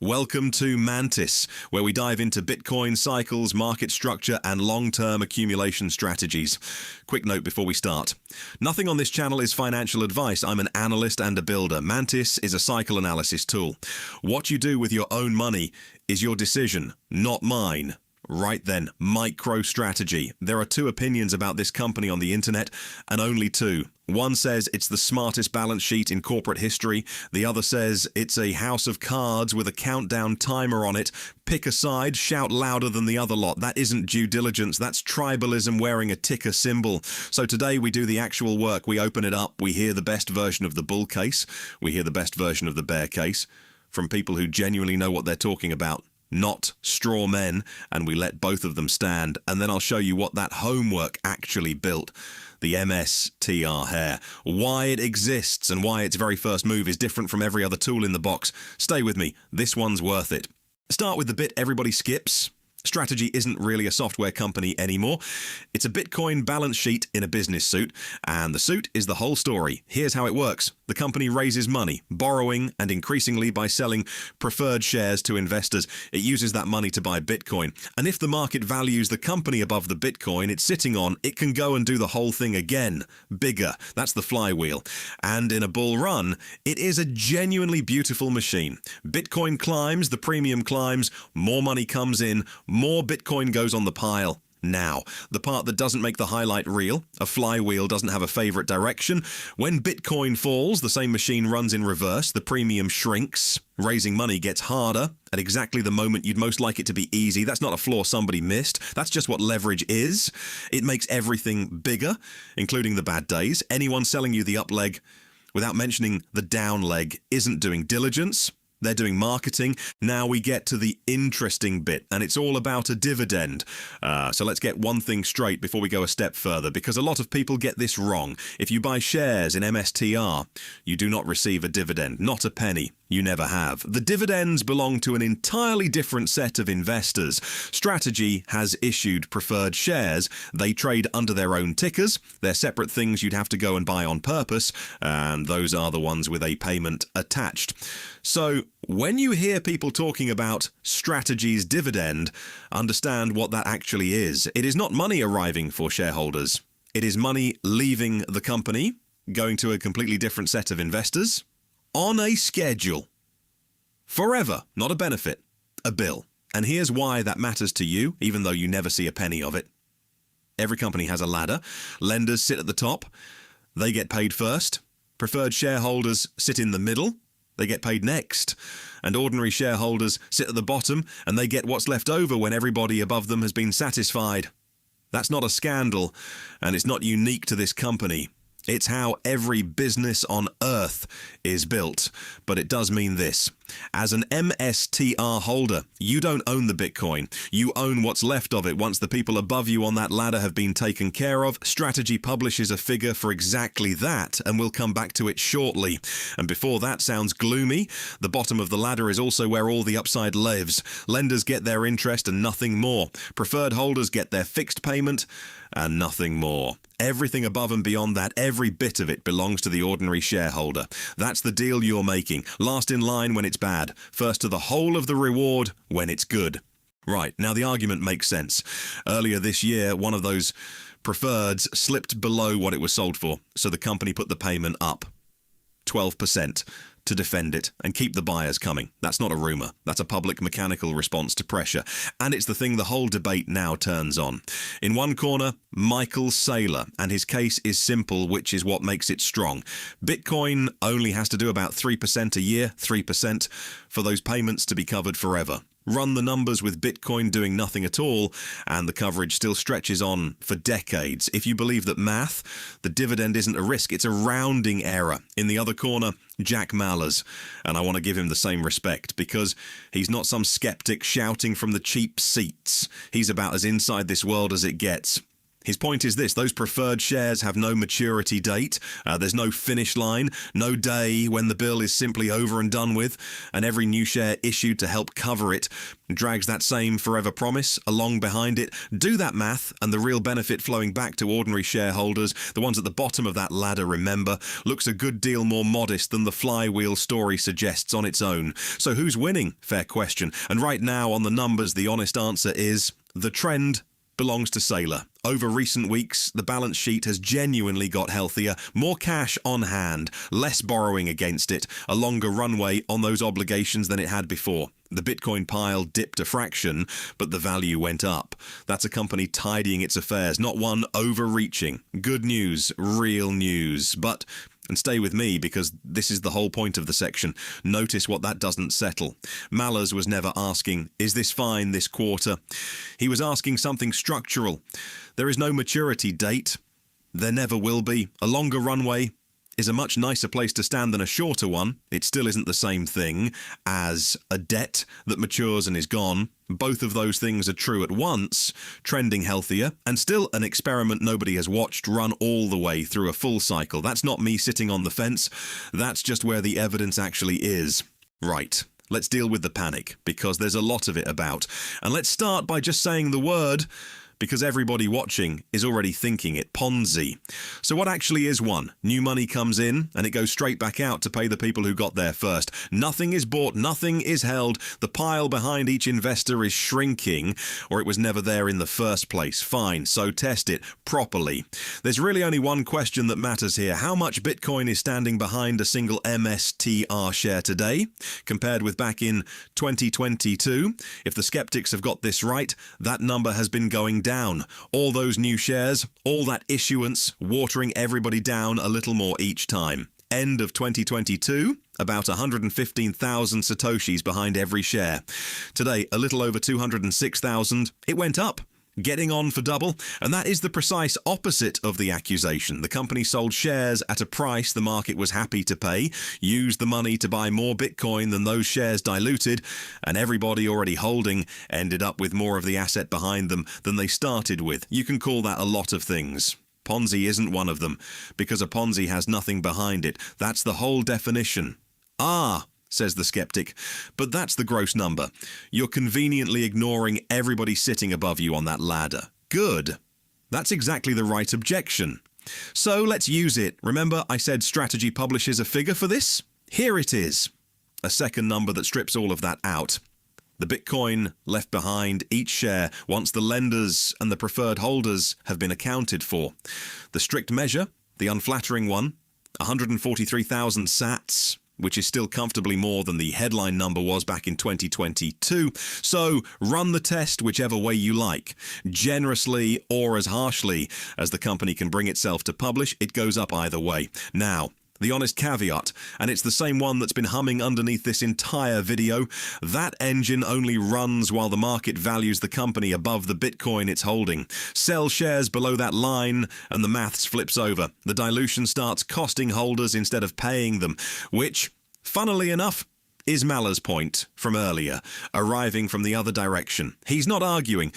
Welcome to Mantis, where we dive into Bitcoin cycles, market structure, and long-term accumulation strategies. Quick note before we start. Nothing on this channel is financial advice. I'm an analyst and a builder. Mantis is a cycle analysis tool. What you do with your own money is your decision, not mine. Right then, MicroStrategy. There are two opinions about this company on the internet, and only two. One says it's the smartest balance sheet in corporate history. The other says it's a house of cards with a countdown timer on it. Pick a side, shout louder than the other lot. That isn't due diligence, that's tribalism wearing a ticker symbol. So today we do the actual work. We open it up, we hear the best version of the bull case, we hear the best version of the bear case from people who genuinely know what they're talking about. Not straw men, and we let both of them stand, and then I'll show you what that homework actually built. The MSTR hair, why it exists, and why its very first move is different from every other tool in the box. Stay with me, this one's worth it. Start with the bit everybody skips. Strategy isn't really a software company anymore. It's a Bitcoin balance sheet in a business suit, and the suit is the whole story. Here's how it works. The company raises money, borrowing, and increasingly by selling preferred shares to investors. It uses that money to buy Bitcoin. And if the market values the company above the Bitcoin it's sitting on, it can go and do the whole thing again. Bigger. That's the flywheel. And in a bull run, it is a genuinely beautiful machine. Bitcoin climbs, the premium climbs, more money comes in, more Bitcoin goes on the pile. Now, the part that doesn't make the highlight reel, a flywheel doesn't have a favorite direction. When Bitcoin falls, the same machine runs in reverse, the premium shrinks, raising money gets harder at exactly the moment you'd most like it to be easy. That's not a flaw somebody missed. That's just what leverage is. It makes everything bigger, including the bad days. Anyone selling you the up leg without mentioning the down leg isn't doing diligence. They're doing marketing. Now we get to the interesting bit, and it's all about a dividend. So let's get one thing straight before we go a step further, because a lot of people get this wrong. If you buy shares in MSTR, you do not receive a dividend, not a penny. You never have. The dividends belong to an entirely different set of investors. Strategy has issued preferred shares. They trade under their own tickers. They're separate things you'd have to go and buy on purpose, and those are the ones with a payment attached. So when you hear people talking about Strategy's dividend, understand what that actually is. It is not money arriving for shareholders. It is money leaving the company, going to a completely different set of investors, on a schedule. Forever, not a benefit, a bill. And here's why that matters to you, even though you never see a penny of it. Every company has a ladder. Lenders sit at the top. They get paid first. Preferred shareholders sit in the middle. They get paid next. And ordinary shareholders sit at the bottom, and they get what's left over when everybody above them has been satisfied. That's not a scandal, and it's not unique to this company. It's how every business on earth is built. But it does mean this. As an MSTR holder, you don't own the Bitcoin. You own what's left of it once the people above you on that ladder have been taken care of. Strategy publishes a figure for exactly that, and we'll come back to it shortly. And before that sounds gloomy, the bottom of the ladder is also where all the upside lives. Lenders get their interest and nothing more. Preferred holders get their fixed payment and nothing more. Everything above and beyond that, every bit of it belongs to the ordinary shareholder. That's the deal you're making. Last in line when it's bad. First to the whole of the reward when it's good. Right, now the argument makes sense. Earlier this year, one of those preferreds slipped below what it was sold for, so the company put the payment up 12% to defend it and keep the buyers coming. That's not a rumor. That's a public mechanical response to pressure. And it's the thing the whole debate now turns on. In one corner, Michael Saylor, and his case is simple, which is what makes it strong. Bitcoin only has to do about 3% a year, 3%, for those payments to be covered forever. Run the numbers with Bitcoin doing nothing at all, and the coverage still stretches on for decades. If you believe that math, the dividend isn't a risk, it's a rounding error. In the other corner, Jack Mallers, and I want to give him the same respect, because he's not some skeptic shouting from the cheap seats. He's about as inside this world as it gets. His point is this: those preferred shares have no maturity date, there's no finish line, no day when the bill is simply over and done with, and every new share issued to help cover it drags that same forever promise along behind it. Do that math, and the real benefit flowing back to ordinary shareholders, the ones at the bottom of that ladder, remember, looks a good deal more modest than the flywheel story suggests on its own. So who's winning? Fair question. And right now on the numbers, the honest answer is the trend belongs to Sailor. Over recent weeks, the balance sheet has genuinely got healthier, more cash on hand, less borrowing against it, a longer runway on those obligations than it had before. The Bitcoin pile dipped a fraction, but the value went up. That's a company tidying its affairs, not one overreaching. Good news, real news. But, and stay with me because this is the whole point of the section, notice what that doesn't settle. Mallers was never asking, is this fine this quarter? He was asking something structural. There is no maturity date. There never will be. A longer runway is a much nicer place to stand than a shorter one. It still isn't the same thing as a debt that matures and is gone. Both of those things are true at once, trending healthier, and still an experiment nobody has watched run all the way through a full cycle. That's not me sitting on the fence. That's just where the evidence actually is. Right. Let's deal with the panic, because there's a lot of it about. And let's start by just saying the word, because everybody watching is already thinking it: Ponzi. So what actually is one? New money comes in and it goes straight back out to pay the people who got there first. Nothing is bought, nothing is held. The pile behind each investor is shrinking, or it was never there in the first place. Fine, so test it properly. There's really only one question that matters here. How much Bitcoin is standing behind a single MSTR share today, compared with back in 2022? If the skeptics have got this right, that number has been going down. All those new shares, all that issuance, watering everybody down a little more each time. End of 2022, about 115,000 satoshis behind every share. Today, a little over 206,000. It went up, getting on for double, and that is the precise opposite of the accusation. The company sold shares at a price the market was happy to pay, used the money to buy more Bitcoin than those shares diluted, and everybody already holding ended up with more of the asset behind them than they started with. You can call that a lot of things. Ponzi isn't one of them, because a Ponzi has nothing behind it. That's the whole definition. Ah, says the skeptic, but that's the gross number. You're conveniently ignoring everybody sitting above you on that ladder. Good. That's exactly the right objection. So let's use it. Remember I said Strategy publishes a figure for this? Here it is. A second number that strips all of that out. The Bitcoin left behind each share once the lenders and the preferred holders have been accounted for. The strict measure, the unflattering one, 143,000 sats, which is still comfortably more than the headline number was back in 2022. So run the test whichever way you like. Generously or as harshly as the company can bring itself to publish, it goes up either way. Now, the honest caveat, and it's the same one that's been humming underneath this entire video, that engine only runs while the market values the company above the Bitcoin it's holding. Sell shares below that line and the maths flips over. The dilution starts costing holders instead of paying them, which, funnily enough, is Maller's point from earlier, arriving from the other direction. He's not arguing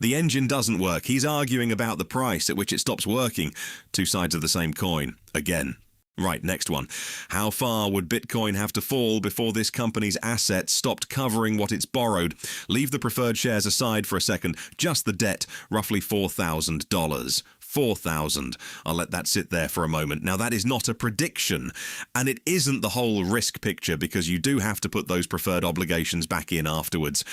the engine doesn't work. He's arguing about the price at which it stops working. Two sides of the same coin, again. Right, next one. How far would Bitcoin have to fall before this company's assets stopped covering what it's borrowed? Leave the preferred shares aside for a second. Just the debt, roughly $4,000. $4,000. I'll let that sit there for a moment. Now, that is not a prediction, and it isn't the whole risk picture because you do have to put those preferred obligations back in afterwards.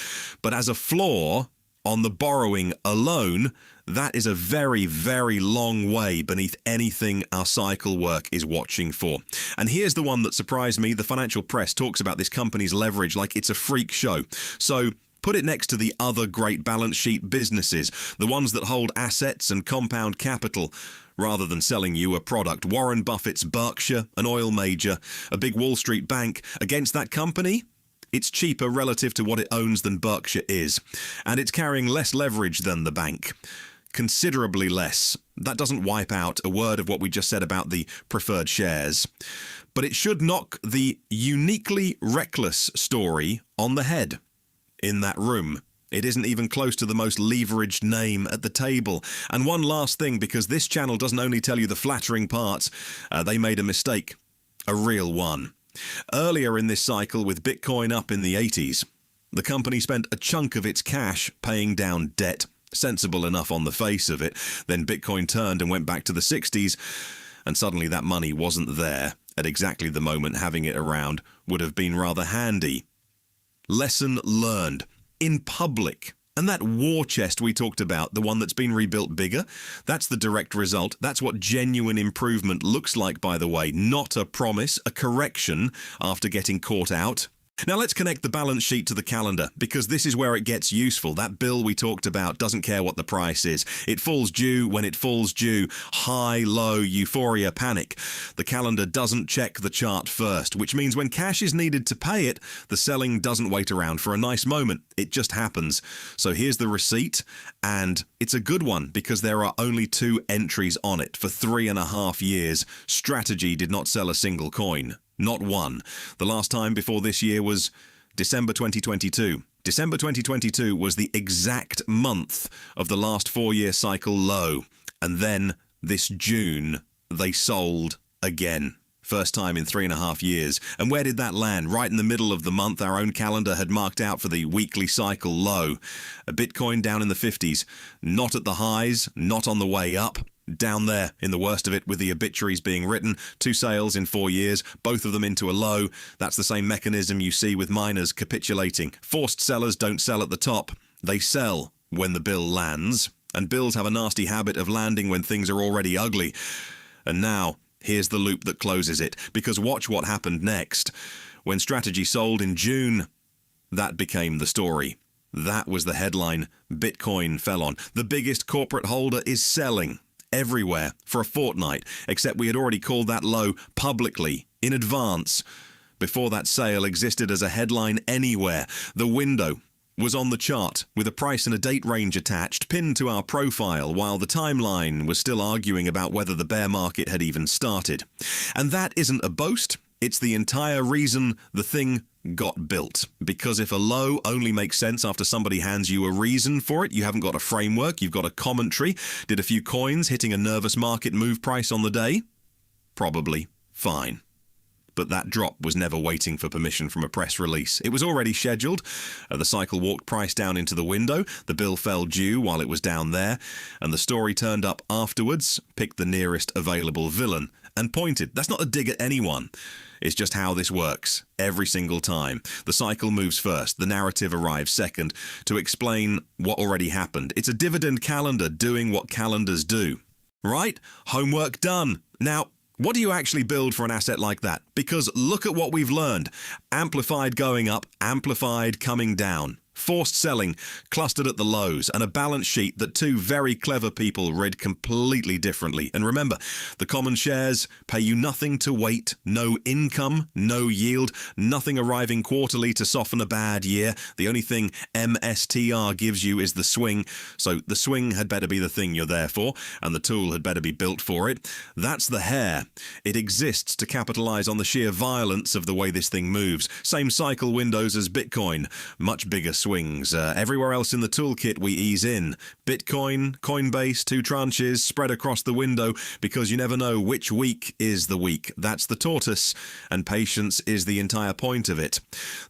But as a flaw on the borrowing alone, that is a very, very long way beneath anything our cycle work is watching for. And here's the one that surprised me. The financial press talks about this company's leverage like it's a freak show. So put it next to the other great balance sheet businesses, the ones that hold assets and compound capital rather than selling you a product. Warren Buffett's Berkshire, an oil major, a big Wall Street bank. Against that company, it's cheaper relative to what it owns than Berkshire is. And it's carrying less leverage than the bank. Considerably less. That doesn't wipe out a word of what we just said about the preferred shares. But it should knock the uniquely reckless story on the head in that room. It isn't even close to the most leveraged name at the table. And one last thing, because this channel doesn't only tell you the flattering parts, they made a mistake. A real one. Earlier in this cycle, with Bitcoin up in the 80s, the company spent a chunk of its cash paying down debt. Sensible enough on the face of it. Then Bitcoin turned and went back to the 60s, and suddenly that money wasn't there at exactly the moment having it around would have been rather handy. Lesson learned. In public. And that war chest we talked about, the one that's been rebuilt bigger, that's the direct result. That's what genuine improvement looks like, by the way. Not a promise, a correction after getting caught out. Now let's connect the balance sheet to the calendar, because this is where it gets useful. That bill we talked about doesn't care what the price is. It falls due when it falls due. High, low, euphoria, panic. The calendar doesn't check the chart first, which means when cash is needed to pay it, the selling doesn't wait around for a nice moment. It just happens. So here's the receipt, and it's a good one because there are only 2 entries on it. For 3.5 years, Strategy did not sell a single coin. Not one. The last time before this year was December 2022. December 2022 was the exact month of the last 4-year cycle low. And then this June, they sold again. First time in 3.5 years. And where did that land? Right in the middle of the month our own calendar had marked out for the weekly cycle low. A Bitcoin down in the 50s. Not at the highs, not on the way up. Down there in the worst of it, with the obituaries being written. 2 sales in 4 years, both of them into a low. That's the same mechanism you see with miners capitulating. Forced sellers don't sell at the top. They sell when the bill lands. And bills have a nasty habit of landing when things are already ugly. And now, here's the loop that closes it. Because watch what happened next. When Strategy sold in June, that became the story. That was the headline Bitcoin fell on. The biggest corporate holder is selling. Everywhere for a fortnight, except we had already called that low publicly, in advance. Before that sale existed as a headline anywhere. The window was on the chart, with a price and a date range attached, pinned to our profile, while the timeline was still arguing about whether the bear market had even started. And that isn't a boast, it's the entire reason the thing got built. Because if a low only makes sense after somebody hands you a reason for it, you haven't got a framework, you've got a commentary. Did a few coins hitting a nervous market move price on the day? Probably. Fine. But that drop was never waiting for permission from a press release. It was already scheduled. The cycle walked price down into the window. The bill fell due while it was down there. And the story turned up afterwards, picked the nearest available villain, and pointed. That's not a dig at anyone. It's just how this works, every single time. The cycle moves first, the narrative arrives second, to explain what already happened. It's a dividend calendar doing what calendars do. Right? Homework done. Now, what do you actually build for an asset like that? Because look at what we've learned. Amplified going up, amplified coming down. Forced selling, clustered at the lows, and a balance sheet that 2 very clever people read completely differently. And remember, the common shares pay you nothing to wait, no income, no yield, nothing arriving quarterly to soften a bad year. The only thing MSTR gives you is the swing, so the swing had better be the thing you're there for, and the tool had better be built for it. That's the hair. It exists to capitalize on the sheer violence of the way this thing moves. Same cycle windows as Bitcoin, much bigger swings. Everywhere else in the toolkit we ease in. Bitcoin, Coinbase, 2 tranches spread across the window because you never know which week is the week. That's the tortoise, and patience is the entire point of it.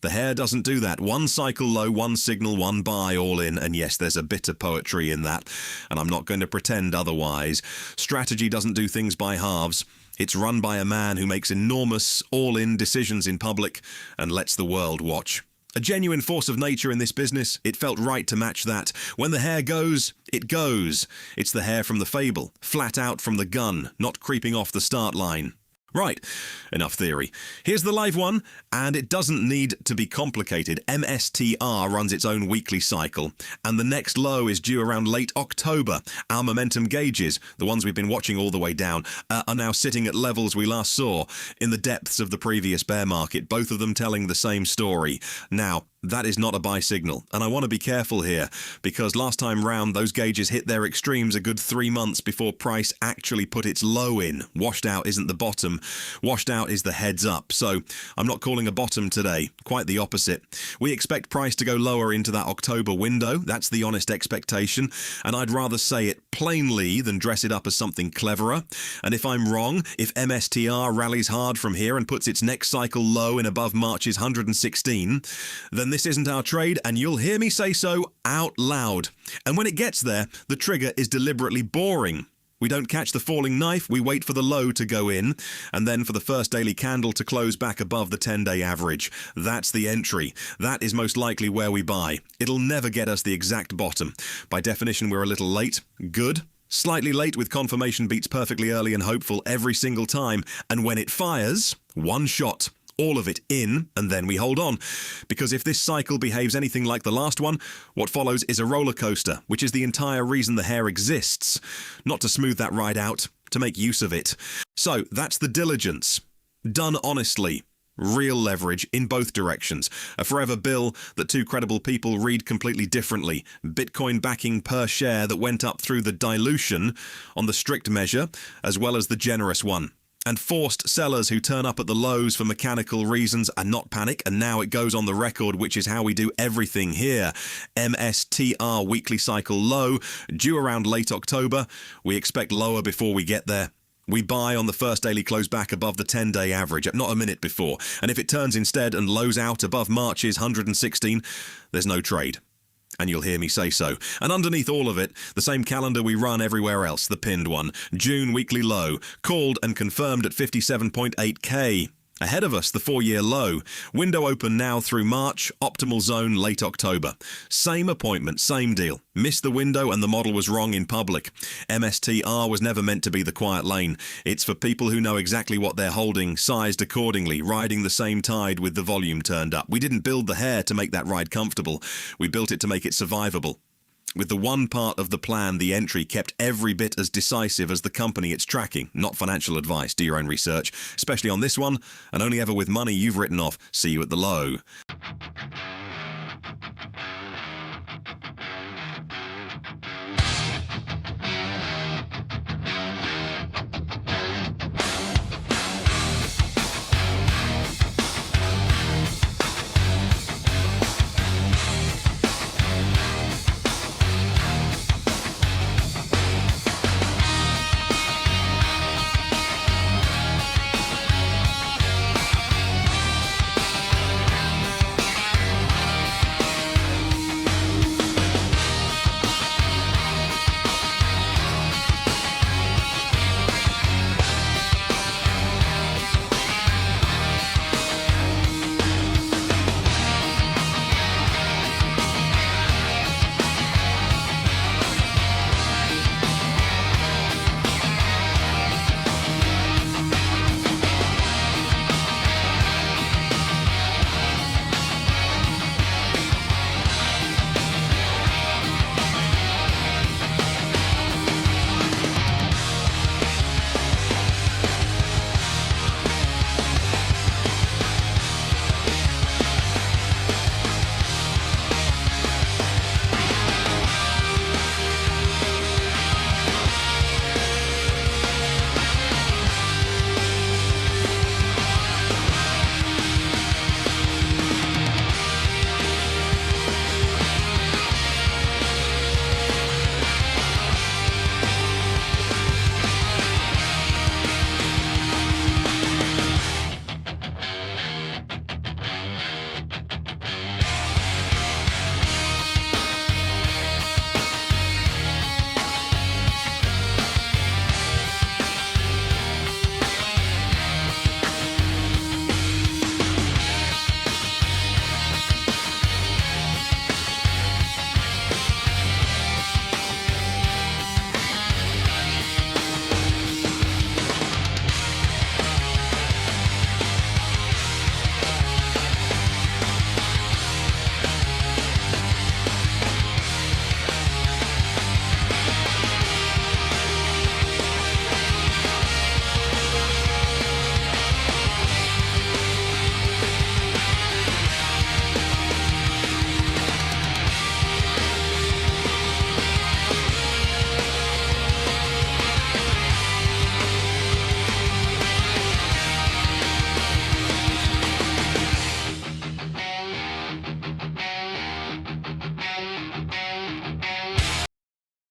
The hare doesn't do that. 1 cycle low, 1 signal, 1 buy, all in, and yes, there's a bit of poetry in that, and I'm not going to pretend otherwise. Strategy doesn't do things by halves. It's run by a man who makes enormous, all-in decisions in public and lets the world watch. A genuine force of nature in this business, it felt right to match that. When the hare goes, it goes. It's the hare from the fable, flat out from the gun, not creeping off the start line. Right, enough theory. Here's the live one, and it doesn't need to be complicated. MSTR runs its own weekly cycle, and the next low is due around late October. Our momentum gauges, the ones we've been watching all the way down, are now sitting at levels we last saw in the depths of the previous bear market, both of them telling the same story. Now, That is not a buy signal, and I want to be careful here, because last time round those gauges hit their extremes a good 3 months before price actually put its low in. Washed out isn't the bottom, washed out is the heads up, so I'm not calling a bottom today, quite the opposite. We expect price to go lower into that October window, that's the honest expectation, and I'd rather say it plainly than dress it up as something cleverer. And if I'm wrong, if MSTR rallies hard from here and puts its next cycle low in above March's 116, then this isn't our trade, and you'll hear me say so out loud. And when it gets there, the trigger is deliberately boring. We don't catch the falling knife, we wait for the low to go in, and then for the first daily candle to close back above the 10-day average. That's the entry. That is most likely where we buy. It'll never get us the exact bottom. By definition, we're a little late. Good. Slightly late with confirmation beats perfectly early and hopeful every single time. And when it fires, one shot. All of it in, and then we hold on. Because if this cycle behaves anything like the last one, what follows is a roller coaster, which is the entire reason the hair exists. Not to smooth that ride out, to make use of it. So, that's the diligence. Done honestly. Real leverage in both directions. A forever bill that two credible people read completely differently. Bitcoin backing per share that went up through the dilution on the strict measure, as well as the generous one. And forced sellers who turn up at the lows for mechanical reasons and not panic, and now it goes on the record, which is how we do everything here. MSTR weekly cycle low, due around late October. We expect lower before we get there. We buy on the first daily close back above the 10-day average, not a minute before. And if it turns instead and lows out above March's 116, there's no trade. And you'll hear me say so. And underneath all of it, the same calendar we run everywhere else, the pinned one. June weekly low, called and confirmed at 57.8k. Ahead of us, the 4-year low. Window open now through March, optimal zone late October. Same appointment, same deal. Missed the window and the model was wrong in public. MSTR was never meant to be the quiet lane. It's for people who know exactly what they're holding, sized accordingly, riding the same tide with the volume turned up. We didn't build the hair to make that ride comfortable. We built it to make it survivable. With the one part of the plan, the entry, kept every bit as decisive as the company it's tracking. Not financial advice, do your own research, especially on this one, and only ever with money you've written off. See you at the low.